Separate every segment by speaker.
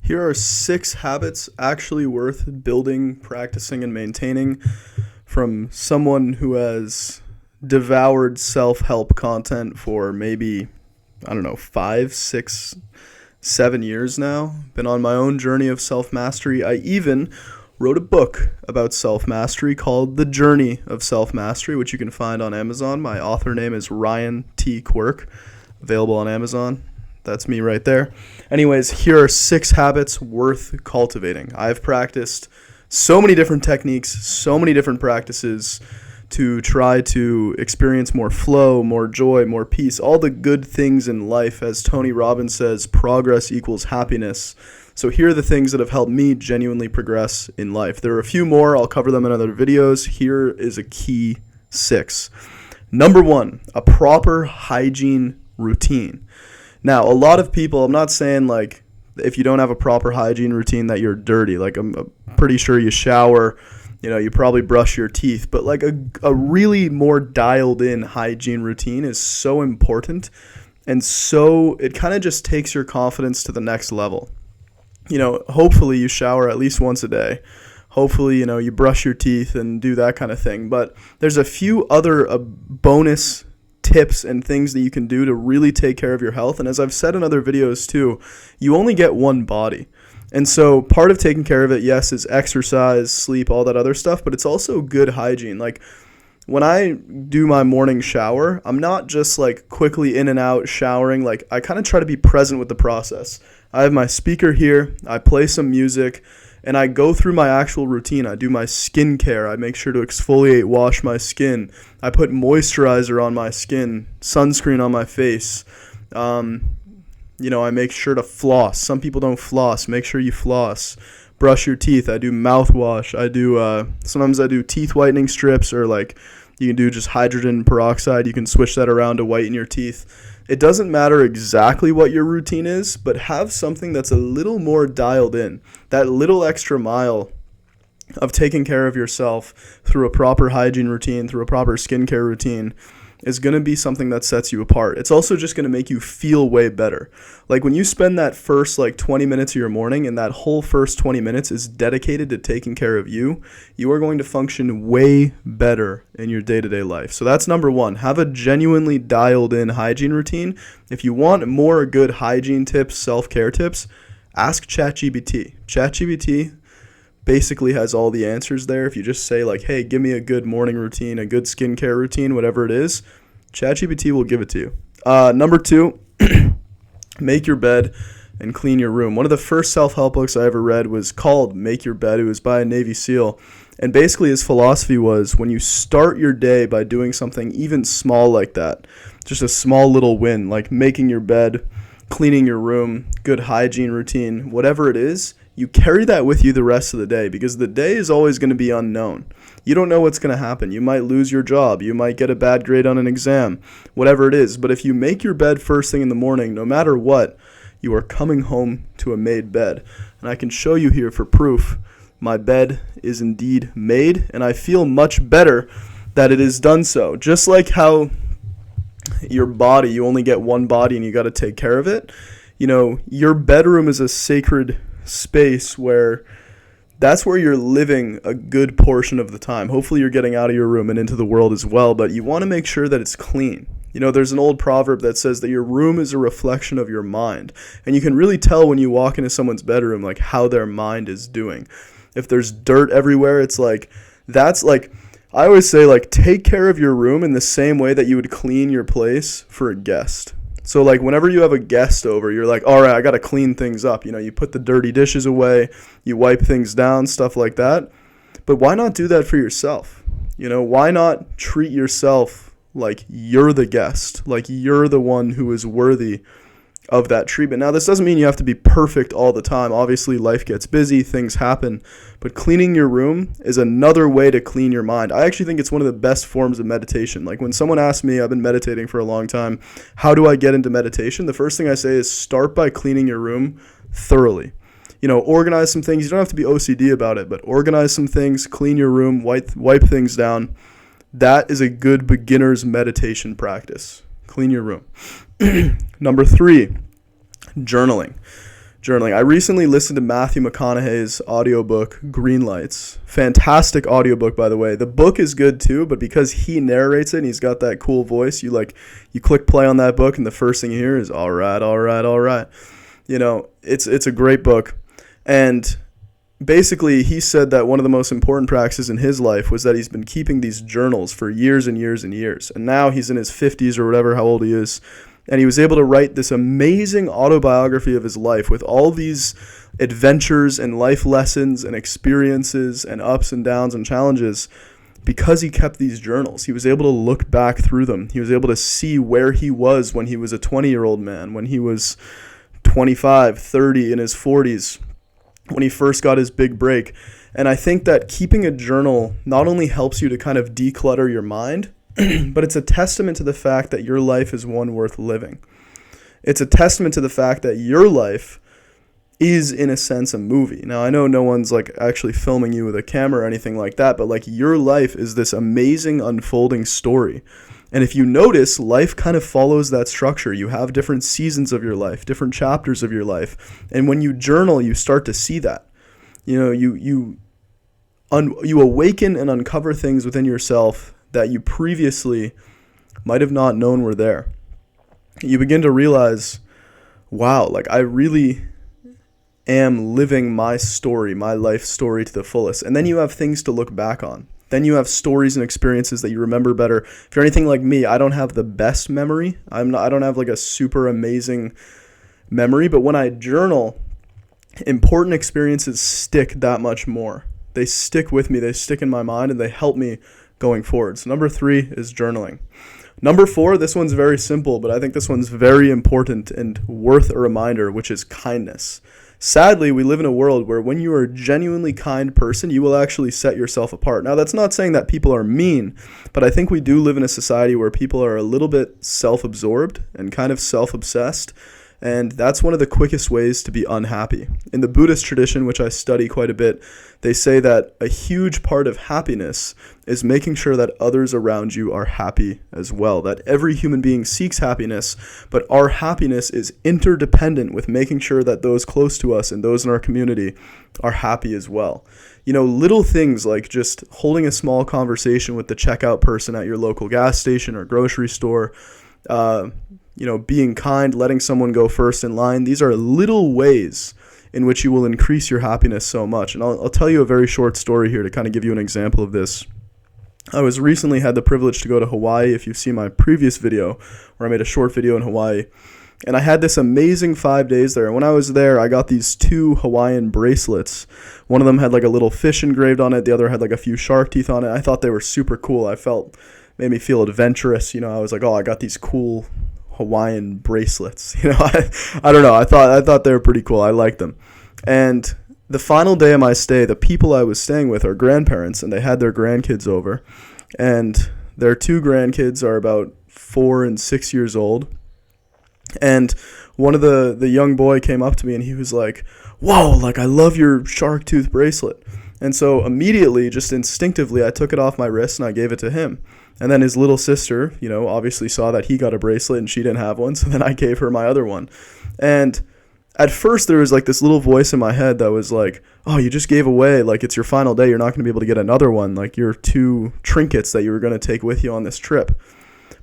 Speaker 1: Here are 6 habits actually worth building, practicing, and maintaining from someone who has devoured self help content for maybe, I don't know, 5, 6, 7 years now. Been on my own journey of self mastery. I even wrote a book about self mastery called The Journey of Self Mastery, which you can find on Amazon. My author name is Ryan T. Quirk, available on Amazon. That's me right there. Anyways, here are 6 habits worth cultivating. I've practiced so many different techniques, so many different practices to try to experience more flow, more joy, more peace, all the good things in life. As Tony Robbins says, progress equals happiness. So here are the things that have helped me genuinely progress in life. There are a few more. I'll cover them in other videos. Here is a key 6. Number 1, a proper hygiene routine. Now, a lot of people, I'm not saying like if you don't have a proper hygiene routine that you're dirty. Like I'm pretty sure you shower, you probably brush your teeth. But like a really more dialed in hygiene routine is so important. And so it kind of just takes your confidence to the next level. Hopefully you shower at least once a day. Hopefully, you brush your teeth and do that kind of thing. But there's a few other bonus tips and things that you can do to really take care of your health. And as I've said in other videos too, you only get one body. And so part of taking care of it, yes, is exercise, sleep, all that other stuff, but it's also good hygiene. Like when I do my morning shower, I'm not just like quickly in and out showering. Like I kind of try to be present with the process. I have my speaker here, I play some music, and I go through my actual routine. I do my skincare. I make sure to exfoliate, wash my skin. I put moisturizer on my skin, sunscreen on my face. I make sure to floss. Some people don't floss. Make sure you floss. Brush your teeth. I do mouthwash. Sometimes I do teeth whitening strips, or like you can do just hydrogen peroxide. You can switch that around to whiten your teeth. It doesn't matter exactly what your routine is, but have something that's a little more dialed in. That little extra mile of taking care of yourself through a proper hygiene routine, through a proper skincare routine, is going to be something that sets you apart. It's also just going to make you feel way better. Like when you spend that first 20 minutes of your morning, and that whole first 20 minutes is dedicated to taking care of you, you are going to function way better in your day-to-day life. So that's number 1. Have a genuinely dialed in hygiene routine. If you want more good hygiene tips, self-care tips, ask ChatGPT. ChatGPT basically has all the answers there. If you just say hey, give me a good morning routine, a good skincare routine, whatever it is, ChatGPT will give it to you. Number 2, make your bed and clean your room. One of the first self-help books I ever read was called Make Your Bed. It was by a Navy SEAL. And basically his philosophy was when you start your day by doing something even small like that, just a small little win, like making your bed, cleaning your room, good hygiene routine, whatever it is, you carry that with you the rest of the day, because the day is always going to be unknown. You don't know what's going to happen. You might lose your job. You might get a bad grade on an exam, whatever it is. But if you make your bed first thing in the morning, no matter what, you are coming home to a made bed. And I can show you here for proof. My bed is indeed made, and I feel much better that it is done so. Just like how your body, you only get one body and you got to take care of it. Your bedroom is a sacred space where that's where you're living a good portion of the time. Hopefully you're getting out of your room and into the world as well, but you want to make sure that it's clean. There's an old proverb that says that your room is a reflection of your mind, and you can really tell when you walk into someone's bedroom how their mind is doing. If there's dirt everywhere, it's I always say take care of your room in the same way that you would clean your place for a guest. So whenever you have a guest over, you're all right, I got to clean things up. You put the dirty dishes away, you wipe things down, stuff like that. But why not do that for yourself? Why not treat yourself like you're the guest, like you're the one who is worthy of that treatment? Now, this doesn't mean you have to be perfect all the time. Obviously, life gets busy, things happen. But cleaning your room is another way to clean your mind. I actually think it's one of the best forms of meditation. When someone asks me, I've been meditating for a long time, how do I get into meditation? The first thing I say is start by cleaning your room thoroughly. Organize some things. You don't have to be OCD about it, but organize some things, clean your room, wipe things down. That is a good beginner's meditation practice. Clean your room. Number 3, journaling. journaling. I recently listened to Matthew McConaughey's audiobook, Green Lights. Fantastic audiobook, by the way. The book is good too, but because he narrates it and he's got that cool voice, you click play on that book and the first thing you hear is all right, all right, all right. It's a great book. And basically, he said that one of the most important practices in his life was that he's been keeping these journals for years and years and years. And now he's in his 50s or whatever, how old he is. And he was able to write this amazing autobiography of his life with all these adventures and life lessons and experiences and ups and downs and challenges because he kept these journals. He was able to look back through them. He was able to see where he was when he was a 20-year-old man, when he was 25, 30, in his 40s, when he first got his big break. And I think that keeping a journal not only helps you to kind of declutter your mind, but it's a testament to the fact that your life is one worth living. It's a testament to the fact that your life is, in a sense, a movie. Now, I know no one's actually filming you with a camera or anything like that, but your life is this amazing unfolding story. And if you notice, life kind of follows that structure. You have different seasons of your life, different chapters of your life. And when you journal, you start to see that. You awaken and uncover things within yourself that you previously might have not known were there. You begin to realize, wow, I really am living my story, my life story to the fullest. And then you have things to look back on. Then you have stories and experiences that you remember better. If you're anything like me, I don't have the best memory. I don't have a super amazing memory, but when I journal, important experiences stick that much more. They stick with me, they stick in my mind, and they help me going forward. So number 3 is journaling. Number 4, this one's very simple, but I think this one's very important and worth a reminder, which is kindness. Sadly, we live in a world where when you are a genuinely kind person, you will actually set yourself apart. Now, that's not saying that people are mean, but I think we do live in a society where people are a little bit self-absorbed and kind of self-obsessed. And that's one of the quickest ways to be unhappy. In the Buddhist tradition, which I study quite a bit, they say that a huge part of happiness is making sure that others around you are happy as well. That every human being seeks happiness, but our happiness is interdependent with making sure that those close to us and those in our community are happy as well. Little things like just holding a small conversation with the checkout person at your local gas station or grocery store, being kind, letting someone go first in line. These are little ways in which you will increase your happiness so much. And I'll tell you a very short story here to kind of give you an example of this. I was recently had the privilege to go to Hawaii. If you've seen my previous video where I made a short video in Hawaii, and I had this amazing 5 days there. And when I was there, I got these 2 Hawaiian bracelets. One of them had a little fish engraved on it. The other had a few shark teeth on it. I thought they were super cool. Made me feel adventurous. I was like, oh, I got these cool Hawaiian bracelets. I don't know. I thought they were pretty cool. I liked them. And the final day of my stay, the people I was staying with are grandparents, and they had their grandkids over. And their 2 grandkids are about 4 and 6 years old. And one of the young boy came up to me and he was like, whoa, I love your shark tooth bracelet. And so immediately, just instinctively, I took it off my wrist and I gave it to him. And then his little sister, obviously saw that he got a bracelet and she didn't have one. So then I gave her my other one. And at first there was this little voice in my head that was like, oh, you just gave away. It's your final day. You're not going to be able to get another one. Your 2 trinkets that you were going to take with you on this trip.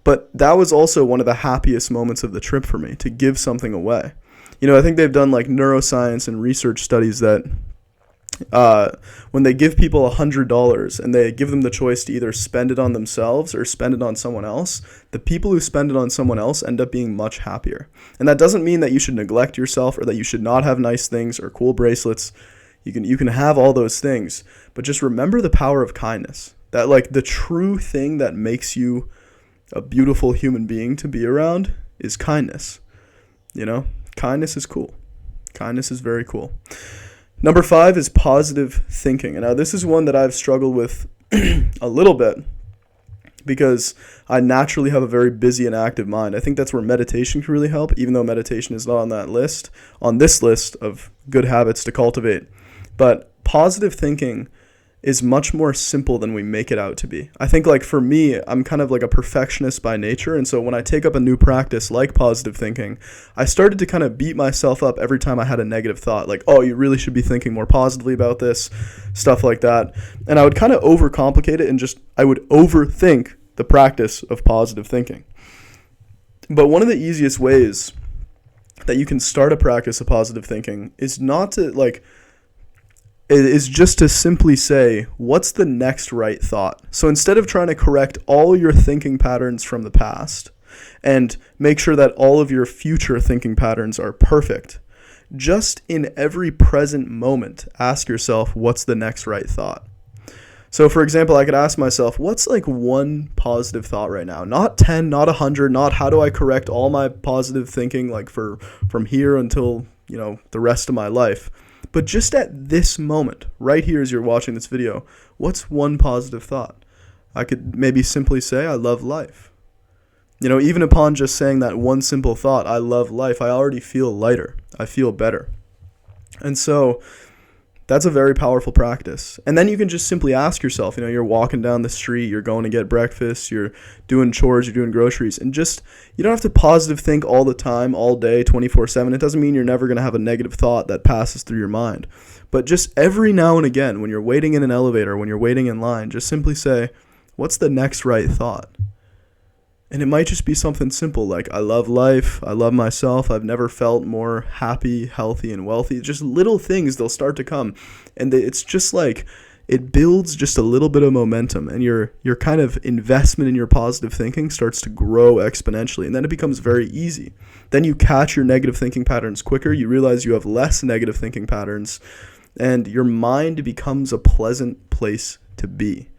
Speaker 1: But that was also one of the happiest moments of the trip for me, to give something away. I think they've done neuroscience and research studies that when they give people $100 and they give them the choice to either spend it on themselves or spend it on someone else, the people who spend it on someone else end up being much happier. And that doesn't mean that you should neglect yourself or that you should not have nice things or cool bracelets. You can have all those things, but just remember the power of kindness. That the true thing that makes you a beautiful human being to be around is kindness. Kindness is cool. Kindness is very cool. Number 5 is positive thinking. And now this is one that I've struggled with a little bit because I naturally have a very busy and active mind. I think that's where meditation can really help, even though meditation is not on this list of good habits to cultivate. But positive thinking is much more simple than we make it out to be. I think, like, for me, I'm kind of like a perfectionist by nature, and so when I take up a new practice like positive thinking, I started to kind of beat myself up every time I had a negative thought, like, oh, you really should be thinking more positively about this, stuff like that. And I would kind of overcomplicate it, and I would overthink the practice of positive thinking. But one of the easiest ways that you can start a practice of positive thinking is not to, like, it is just to simply say, what's the next right thought? So instead of trying to correct all your thinking patterns from the past and make sure that all of your future thinking patterns are perfect, just in every present moment, ask yourself, what's the next right thought? So for example, I could ask myself, what's like one positive thought right now? Not 10, not 100, not how do I correct all my positive thinking like from here until, the rest of my life. But just at this moment, right here as you're watching this video, what's one positive thought? I could maybe simply say, I love life. Even upon just saying that one simple thought, I love life, I already feel lighter. I feel better. And so that's a very powerful practice. And then you can just simply ask yourself, you're walking down the street, you're going to get breakfast, you're doing chores, you're doing groceries, and you don't have to positive think all the time, all day, 24/7. It doesn't mean you're never going to have a negative thought that passes through your mind. But just every now and again, when you're waiting in an elevator, when you're waiting in line, just simply say, what's the next right thought? And it might just be something simple like, I love life, I love myself, I've never felt more happy, healthy, and wealthy. Just little things, they'll start to come. And it's just like, it builds just a little bit of momentum, and your kind of investment in your positive thinking starts to grow exponentially, and then it becomes very easy. Then you catch your negative thinking patterns quicker, you realize you have less negative thinking patterns, and your mind becomes a pleasant place to be.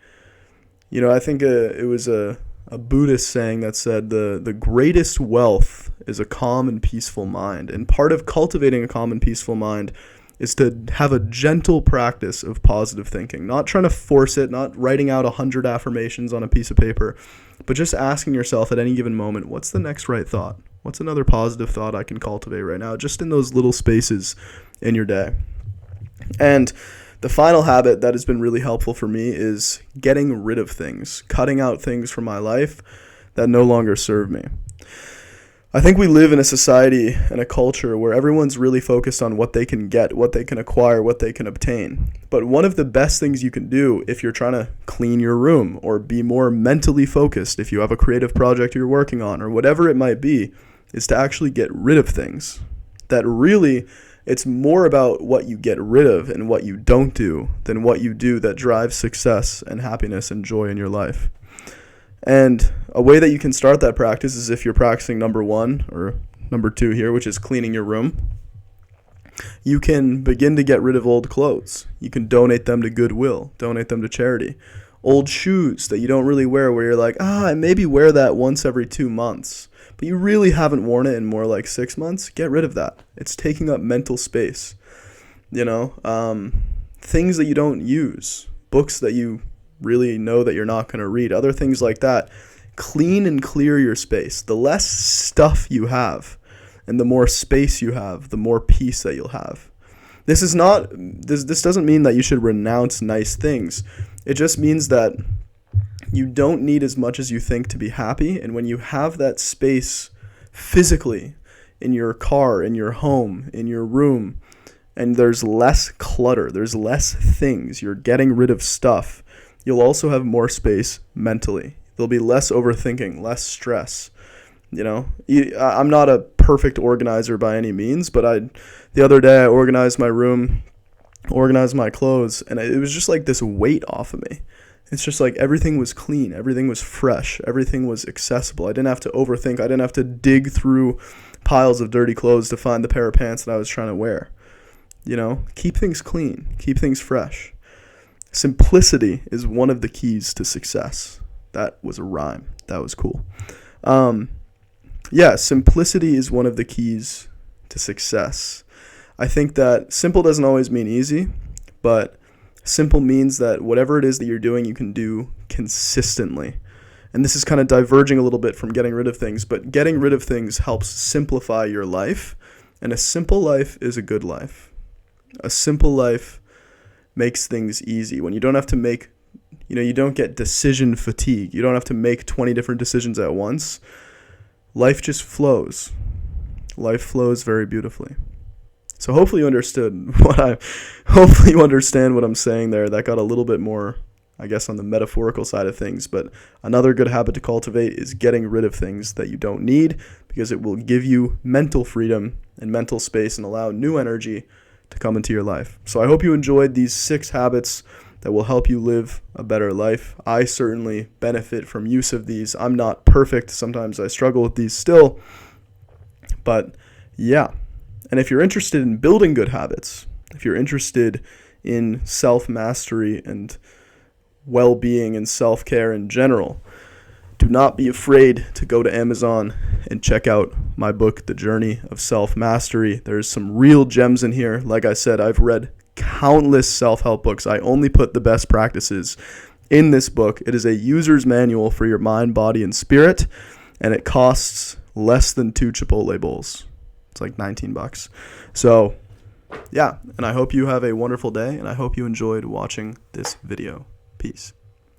Speaker 1: I think it was a Buddhist saying that said the greatest wealth is a calm and peaceful mind. And part of cultivating a calm and peaceful mind is to have a gentle practice of positive thinking, not trying to force it, not writing out 100 affirmations on a piece of paper, but just asking yourself at any given moment, what's the next right thought? What's another positive thought I can cultivate right now, just in those little spaces in your day? And the final habit that has been really helpful for me is getting rid of things, cutting out things from my life that no longer serve me. I think we live in a society and a culture where everyone's really focused on what they can get, what they can acquire, what they can obtain. But one of the best things you can do if you're trying to clean your room or be more mentally focused, if you have a creative project you're working on or whatever it might be, is to actually get rid of things. That really, it's more about what you get rid of and what you don't do than what you do that drives success and happiness and joy in your life. And a way that you can start that practice is if you're practicing number 1 or number 2 here, which is cleaning your room. You can begin to get rid of old clothes. You can donate them to Goodwill, donate them to charity. Old shoes that you don't really wear, where you're like, I maybe wear that once every 2 months, but you really haven't worn it in more like 6 months, get rid of that. It's taking up mental space. Things that you don't use, books that you really know that you're not going to read, other things like that. Clean and clear your space. The less stuff you have and the more space you have, the more peace that you'll have. This doesn't mean that you should renounce nice things. It just means that you don't need as much as you think to be happy. And when you have that space physically in your car, in your home, in your room, and there's less clutter, there's less things, you're getting rid of stuff, you'll also have more space mentally. There'll be less overthinking, less stress. I'm not a perfect organizer by any means, but the other day I organized my room, organized my clothes, and it was just like this weight off of me. It's just like everything was clean, everything was fresh, everything was accessible. I didn't have to overthink. I didn't have to dig through piles of dirty clothes to find the pair of pants that I was trying to wear. Keep things clean, keep things fresh. Simplicity is one of the keys to success. That was a rhyme. That was cool. Simplicity is one of the keys to success. I think that simple doesn't always mean easy, but simple means that whatever it is that you're doing, you can do consistently. And this is kind of diverging a little bit from getting rid of things, but getting rid of things helps simplify your life, and a simple life is a good life. A simple life makes things easy. When you don't have to make, you don't get decision fatigue. You don't have to make 20 different decisions at once. Life just flows. Life flows very beautifully. So hopefully you understand what I'm saying there. That got a little bit more, I guess, on the metaphorical side of things. But another good habit to cultivate is getting rid of things that you don't need, because it will give you mental freedom and mental space and allow new energy to come into your life. So I hope you enjoyed these 6 habits that will help you live a better life. I certainly benefit from use of these. I'm not perfect. Sometimes I struggle with these still. But yeah. And if you're interested in building good habits, if you're interested in self-mastery and well-being and self-care in general, do not be afraid to go to Amazon and check out my book, The Journey of Self-Mastery. There's some real gems in here. Like I said, I've read countless self-help books. I only put the best practices in this book. It is a user's manual for your mind, body, and spirit, and it costs less than 2 Chipotle bowls. It's like $19. So, yeah, and I hope you have a wonderful day, and I hope you enjoyed watching this video. Peace.